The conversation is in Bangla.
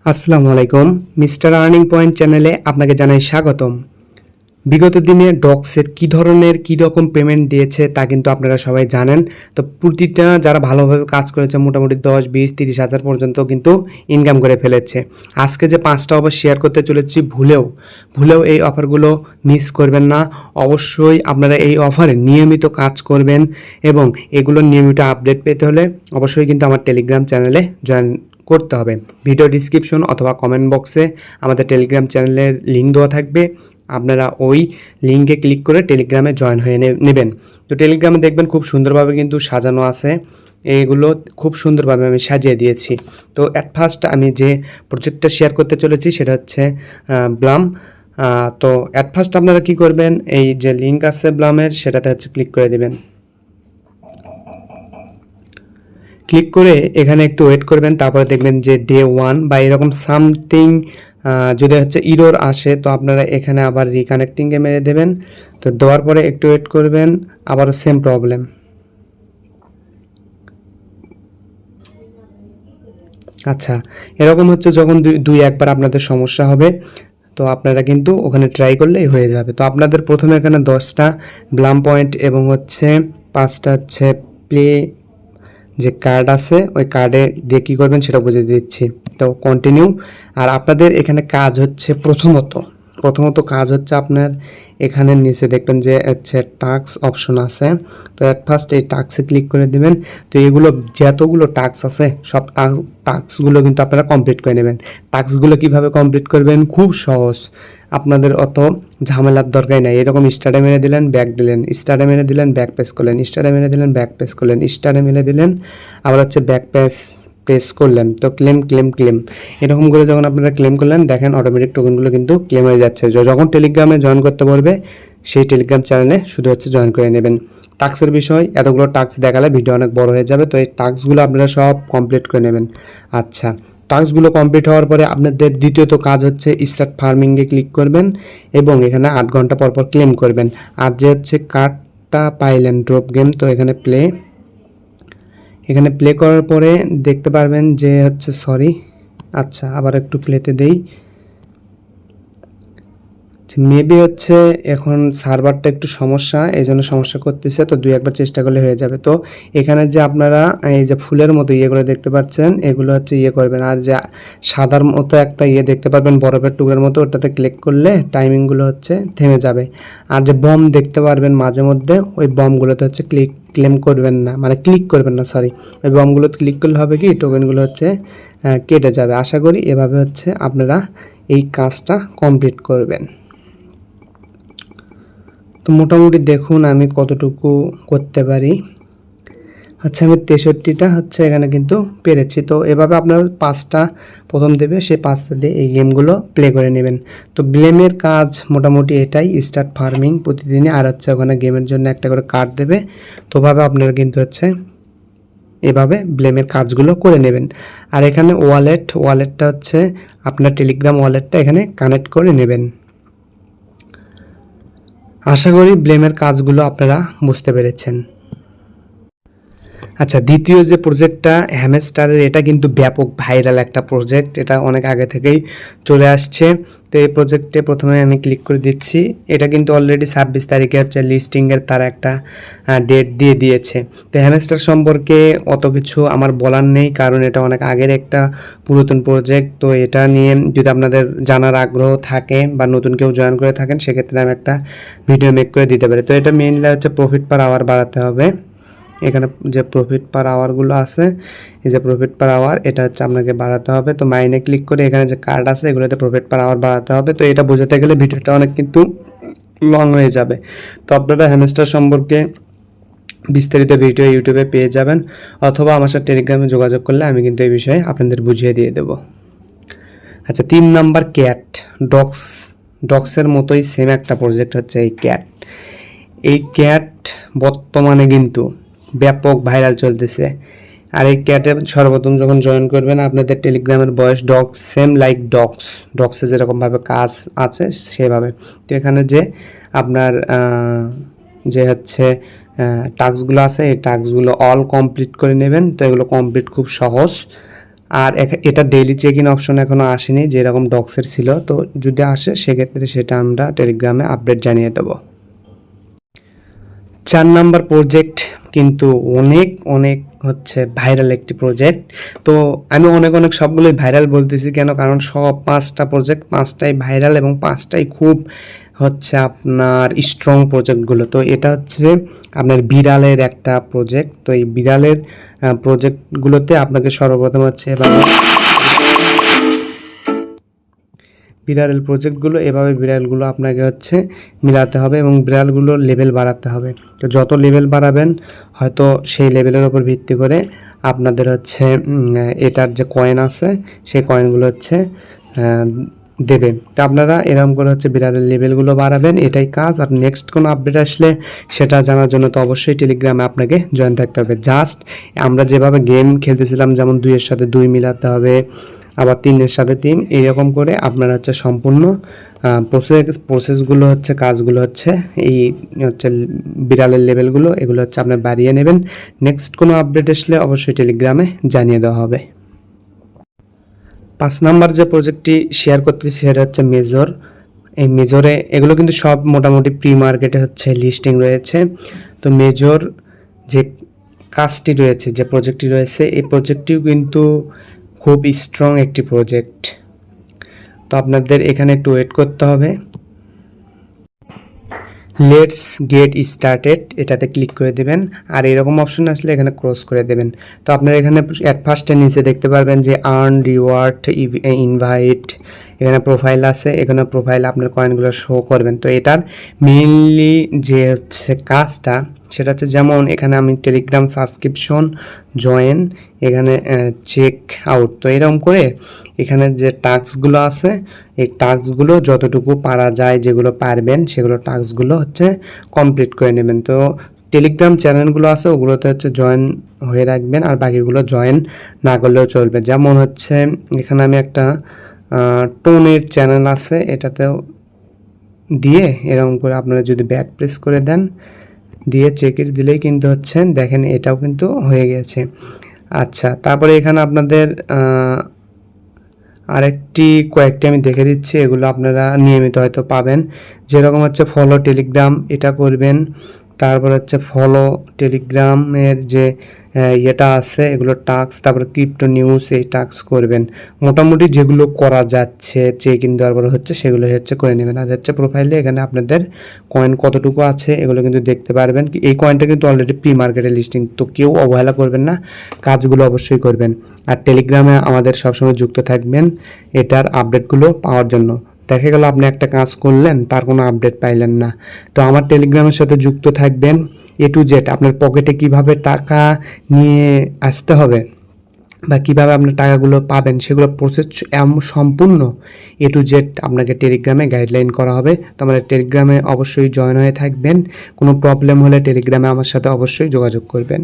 আসসালামু আলাইকুম। মিস্টার আর্নিং পয়েন্ট চ্যানেলে আপনাকে জানাই স্বাগতম। বিগত দিনে ডক্সের কী ধরনের কী রকম পেমেন্ট দিয়েছে তা কিন্তু আপনারা সবাই জানেন। তো প্রতিটা যারা ভালোভাবে কাজ করেছে মোটামুটি 10, 20, 30 হাজার পর্যন্ত কিন্তু ইনকাম করে ফেলেছে। আজকে যে 5টা অফার শেয়ার করতে চলেছি ভুলেও এই অফারগুলো মিস করবেন না। অবশ্যই আপনারা এই অফারে নিয়মিত কাজ করবেন এবং এগুলোর নিয়মিত আপডেট পেতে হলে অবশ্যই কিন্তু আমার টেলিগ্রাম চ্যানেলে জয়েন করতে হবে। ভিডিও ডিসক্রিপশন অথবা কমেন্ট বক্সে আমাদের টেলিগ্রাম চ্যানেলের লিঙ্ক দেওয়া থাকবে। আপনারা ওই লিঙ্কে ক্লিক করে টেলিগ্রামে জয়েন হয়ে নেবেন। তো টেলিগ্রামে দেখবেন খুব সুন্দরভাবে কিন্তু সাজানো আছে। এগুলো খুব সুন্দরভাবে আমি সাজিয়ে দিয়েছি। তো অ্যাট ফার্স্ট আমি যে প্রজেক্টটা শেয়ার করতে চলেছি সেটা হচ্ছে ব্লাম। তো অ্যাট ফার্স্ট আপনারা কি করবেন, এই যে লিঙ্ক আছে ব্লামের সেটাতে হচ্ছে ক্লিক করে দেবেন। ক্লিক করে এখানে একটু ওয়েট করবেন, তারপরে দেখবেন যে ডে 1 বা এরকম সামথিং যদি হচ্ছে ইরর আসে তো আপনারা এখানে আবার রিকানেক্টিংয়ে মেরে দেবেন। তো দেওয়ার পরে একটু ওয়েট করবেন, আবারও সেম প্রবলেম। আচ্ছা, এরকম হচ্ছে যখন দুই একবার আপনাদের সমস্যা হবে তো আপনারা কিন্তু ওখানে ট্রাই করলেই হয়ে যাবে। তো আপনাদের প্রথমে এখানে 10টা ব্লাম পয়েন্ট এবং হচ্ছে 5টা হচ্ছে প্লে যে কার্ড আছে ওই কার্ডে দিয়ে কী করবেন সেটা বুঝিয়ে দিচ্ছি। তো কন্টিনিউ। আর আপনাদের এখানে কাজ হচ্ছে প্রথমত কাজ হচ্ছে আপনার এখানে নিচে দেখবেন যে হচ্ছে টাস্ক অপশন আছে। তো অ্যাট ফার্স্ট এই টাস্কে ক্লিক করে দেবেন। তো এগুলো যতগুলো টাস্ক আছে সব টাস্কগুলো কিন্তু আপনারা কমপ্লিট করে নেবেন। টাস্কগুলো কিভাবে কমপ্লিট করবেন খুব সহজ, আপনাদের অত ঝামেলার দরকার নাই। এরকম স্টারে মেরে দিলেন, ব্যাক দিলেন, স্টারে মেরে দিলেন, ব্যাক পেস করলেন, স্টারে মেরে দিলেন, ব্যাক পেস করলেন, স্টারে মেরে দিলেন, আবার হচ্ছে ব্যাক প্রেস করলেন। তো ক্লেম এরকম করে যখন আপনারা ক্লেম করলেন দেখেন অটোমেটিক টোকেনগুলো কিন্তু ক্লেম হয়ে যাচ্ছে। যখন টেলিগ্রামে জয়েন করতে পারবে সেই টেলিগ্রাম চ্যানেলে শুধু হচ্ছে জয়েন করে নেবেন। টাস্কের বিষয় এতগুলো টাস্ক দেখালে ভিডিও অনেক বড় হয়ে যাবে, তো এই টাস্কগুলো আপনারা সব কমপ্লিট করে নেবেন। আচ্ছা, টাস্কগুলো কমপ্লিট হওয়ার পরে আপনাদের দ্বিতীয়ত কাজ হচ্ছে স্টার্ট ফার্মিংয়ে ক্লিক করবেন এবং এখানে 8 ঘন্টা পর ক্লেম করবেন। আর যে হচ্ছে কার্ডটা পাইলেন ড্রপ গেম, তো এখানে প্লে করার পরে দেখতে পারবেন যে হচ্ছে আচ্ছা আবার একটু প্লেতে দেই। মেবি হচ্ছে এখন সার্ভারটা একটু সমস্যা, এই জন্য সমস্যা করতেছে। তো 2-1বার চেষ্টা করলে হয়ে যাবে। তো এখানে যে আপনারা এই যে ফুলের মতো ইয়েগুলো দেখতে পাচ্ছেন এগুলো হচ্ছে ইয়ে করবেন। আর যে সাদার মতো একটা ইয়ে দেখতে পারবেন বরফের টুকরার মতো, ওটাতে ক্লিক করলে টাইমিংগুলো হচ্ছে থেমে যাবে। আর যে বম দেখতে পারবেন মাঝে মধ্যে ওই বমগুলোতে হচ্ছে ক্লিক করবেন না, ওই বমগুলোতে ক্লিক করলে হবে কি টোকেনগুলো হচ্ছে কেটে যাবে। আশা করি এভাবে হচ্ছে আপনারা এই কাজটা কমপ্লিট করবেন। তো মোটামুটি দেখুন আমি কতটুকু করতে পারি। আচ্ছা, আমি 63টা হচ্ছে এখানে কিন্তু পেরেছি। তো এভাবে আপনারা 5টা প্রথম দেবে, সেই 5টা দিয়ে এই গেমগুলো প্লে করে নেবেন। তো ব্লেমের কাজ মোটামুটি এটাই, স্টার্ট ফার্মিং প্রতিদিনই, আর হচ্ছে ওখানে গেমের জন্য একটা করে কার্ড দেবে। তো ভাবে আপনারা কিন্তু হচ্ছে এভাবে ব্লেমের কাজগুলো করে নেবেন। আর এখানে ওয়ালেটটা হচ্ছে আপনার টেলিগ্রাম ওয়ালেটটা এখানে কানেক্ট করে নেবেন। আশা করি ব্লেমের কাজগুলো আপনারা বুঝতে পেরেছেন। আচ্ছা, দ্বিতীয় যে প্রজেক্টটা হ্যামস্টারের, এটা কিন্তু ব্যাপক ভাইরাল একটা প্রজেক্ট, এটা অনেক আগে থেকেই চলে আসছে। তো এই প্রজেক্টে প্রথমে আমি ক্লিক করে দিচ্ছি। এটা কিন্তু অলরেডি 26 তারিখে হচ্ছে লিস্টিংয়ের তারা একটা ডেট দিয়ে দিয়েছে। তো হ্যামস্টার সম্পর্কে অত কিছু আমার বলার নেই, কারণ এটা অনেক আগের একটা পুরাতন প্রজেক্ট। তো এটা নিয়ে যদি আপনাদের জানার আগ্রহ থাকে বা নতুন কেউ জয়েন করে থাকেন সেক্ষেত্রে আমি একটা ভিডিও মেক করে দিতে পারি। তো এটা মেইনলি হচ্ছে প্রফিট পার আওয়ার বাড়াতে হবে। এখানে যে প্রফিট পার আওয়ারগুলো আছে, এই যে প্রফিট পার আওয়ার, এটা হচ্ছে আপনাকে বাড়াতে হবে। তো মাইনে ক্লিক করে এখানে যে কার্ড আছে এগুলোতে প্রফিট পার আওয়ার বাড়াতে হবে। তো এটা বোঝাতে গেলে ভিডিওটা অনেক কিন্তু লং হয়ে যাবে। তো আপনারা হ্যামস্টার সম্পর্কে বিস্তারিত ভিডিও ইউটিউবে পেয়ে যাবেন, অথবা আমার সাথে টেলিগ্রামে যোগাযোগ করলে আমি কিন্তু এই বিষয়ে আপনাদের বুঝিয়ে দিয়ে দেব। আচ্ছা, 3 নাম্বার ক্যাট ডক্সের মতোই সেম একটা প্রজেক্ট হচ্ছে এই ক্যাট বর্তমানে কিন্তু ব্যাপক ভাইরাল চলতেছে। আর এই ক্যাটে সর্বপ্রথম যখন জয়েন করবেন আপনাদের টেলিগ্রামের বয়স ডক্স সেম লাইক ডক্সে যেরকমভাবে কাজ আছে সেভাবে। তো এখানে যে আপনার যে হচ্ছে টাস্কগুলো আছে এই টাস্কগুলো অল কমপ্লিট করে নেবেন। তো এগুলো কমপ্লিট খুব সহজ, আর এটা ডেইলি চেক ইন অপশন এখনও আসেনি, যেরকম ডক্সের ছিল। তো যদি আসে সেক্ষেত্রে সেটা আমরা টেলিগ্রামে আপডেট জানিয়ে দেবো। 4 নাম্বার প্রজেক্ট কিন্তু অনেক অনেক হচ্ছে ভাইরাল একটি প্রজেক্ট। তো আমি অনেক সবগুলোই ভাইরাল বলতেছি কেন, কারণ সব 5টা প্রজেক্ট 5টাই ভাইরাল এবং 5টাই খুব হচ্ছে আপনার স্ট্রং প্রজেক্টগুলো। তো এটা হচ্ছে আপনার বিড়ালের একটা প্রজেক্ট। তো এই বিড়ালের প্রজেক্টগুলোতে আপনাকে সর্বপ্রথম হচ্ছে বিড়ালের প্রজেক্টগুলো এভাবে বিড়ালগুলো আপনাকে হচ্ছে মিলাতে হবে এবং বিড়ালগুলোর লেভেল বাড়াতে হবে। তো যত লেভেল বাড়াবেন হয়তো সেই লেভেলের উপর ভিত্তি করে আপনাদের হচ্ছে এটার যে কয়েন আছে সেই কয়েনগুলো হচ্ছে দেবে। তো আপনারা এরকম করে হচ্ছে বিড়ালের লেভেলগুলো বাড়াবেন, এটাই কাজ। আর নেক্সট কোনো আপডেট আসলে সেটা জানার জন্য তো অবশ্যই টেলিগ্রামে আপনাকে জয়েন থাকতে হবে। জাস্ট আমরা যেভাবে গেম খেলতেছিলাম, যেমন 2-এর সাথে 2 মিলাতে হবে, আবার 3-এর সাথে 3, এইরকম করে আপনারা হচ্ছে সম্পূর্ণ প্রসেসগুলো হচ্ছে কাজগুলো হচ্ছে এই হচ্ছে বিড়ালের লেভেলগুলো এগুলো হচ্ছে আপনার বাড়িয়ে নেবেন। নেক্সট কোনো আপডেট আসলে অবশ্যই টেলিগ্রামে জানিয়ে দেওয়া হবে। 5 নাম্বার যে প্রজেক্টটি শেয়ার করতেছি সেটা হচ্ছে মেজর। এই মেজরে এগুলো কিন্তু সব মোটামুটি প্রি মার্কেটে হচ্ছে লিস্টিং রয়েছে। তো মেজর যে কাজটি রয়েছে, যে প্রজেক্টটি রয়েছে, এই প্রজেক্টটিও কিন্তু খুব স্ট্রং একটি প্রজেক্ট। তো আপনাদের এখানে একটু ওয়েট করতে হবে। লেটস গেট স্টার্টেড এটাতে ক্লিক করে দেবেন, আর এরকম অপশন আসলে এখানে ক্রস করে দেবেন। তো আপনারা এখানে অ্যাট ফার্স্টের নিচে দেখতে পারবেন যে আর্ন রিওয়ার্ড ইনভাইট, এখানে প্রোফাইল আছে, এখানে প্রোফাইলে আপনার কয়েনগুলো শো করবেন। তো এটার মেইনলি যে হচ্ছে কাজটা সেটা হচ্ছে, যেমন এখানে আমি টেলিগ্রাম সাবস্ক্রিপশন জয়েন, এখানে চেক আউট। তো এরকম করে এখানে যে টাস্কগুলো আছে এই টাস্কগুলো যতটুকু পারা যায়, যেগুলো পারবেন সেগুলো টাস্কগুলো হচ্ছে কমপ্লিট করে নেবেন। তো টেলিগ্রাম চ্যানেলগুলো আছে ওগুলোতে হচ্ছে জয়েন হয়ে রাখবেন, আর বাকিগুলো জয়েন না করলেও চলবে। যেমন হচ্ছে এখানে আমি একটা টোনের চ্যানেল আছে, এটাতেও দিয়ে এরকম করে আপনারা যদি ব্যাক প্রেস করে দেন, দিয়ে চেকের দিলেই কিন্তু হচ্ছে দেখেন এটাও কিন্তু হয়ে গেছে। আচ্ছা, তারপরে এখানে আপনাদের কয়েকটি আমি দেখে দিচ্ছি, এগুলো আপনারা নিয়মিত হয়তো পাবেন। যেরকম হচ্ছে ফলো টেলিগ্রাম, এটা করবেন। তারপর হচ্ছে ফলো টেলিগ্রামের যে ইয়েটা আছে এগুলো টাস্ক, তারপর ক্রিপ্টো নিউজ, এই টাস্ক করবেন। মোটামুটি যেগুলো করা যাচ্ছে চেক ইন দেওয়ার পরে হচ্ছে সেগুলো হচ্ছে করে নেবেন। আর হচ্ছে প্রোফাইলে এখানে আপনাদের কয়েন কতটুকু আছে এগুলো কিন্তু দেখতে পারবেন। এই কয়েনটা কিন্তু অলরেডি প্রি মার্কেটে লিস্টিং, তো কেউ অবহেলা করবেন না, কাজগুলো অবশ্যই করবেন। আর টেলিগ্রামে আমাদের সবসময় যুক্ত থাকবেন এটার আপডেটগুলো পাওয়ার জন্য। দেখা গেল আপনি একটা কাজ করলেন, তার কোনো আপডেট পাইলেন না, তো আমার টেলিগ্রামের সাথে যুক্ত থাকবেন। এ টু জেড আপনার পকেটে কিভাবে টাকা নিয়ে আসতে হবে বা কীভাবে আপনার টাকাগুলো পাবেন সেগুলো প্রসেস সম্পূর্ণ এ টু জেড আপনাকে টেলিগ্রামে গাইডলাইন করা হবে। তো আমাদের টেলিগ্রামে অবশ্যই জয়েন হয়ে থাকবেন। কোনো প্রবলেম হলে টেলিগ্রামে আমার সাথে অবশ্যই যোগাযোগ করবেন।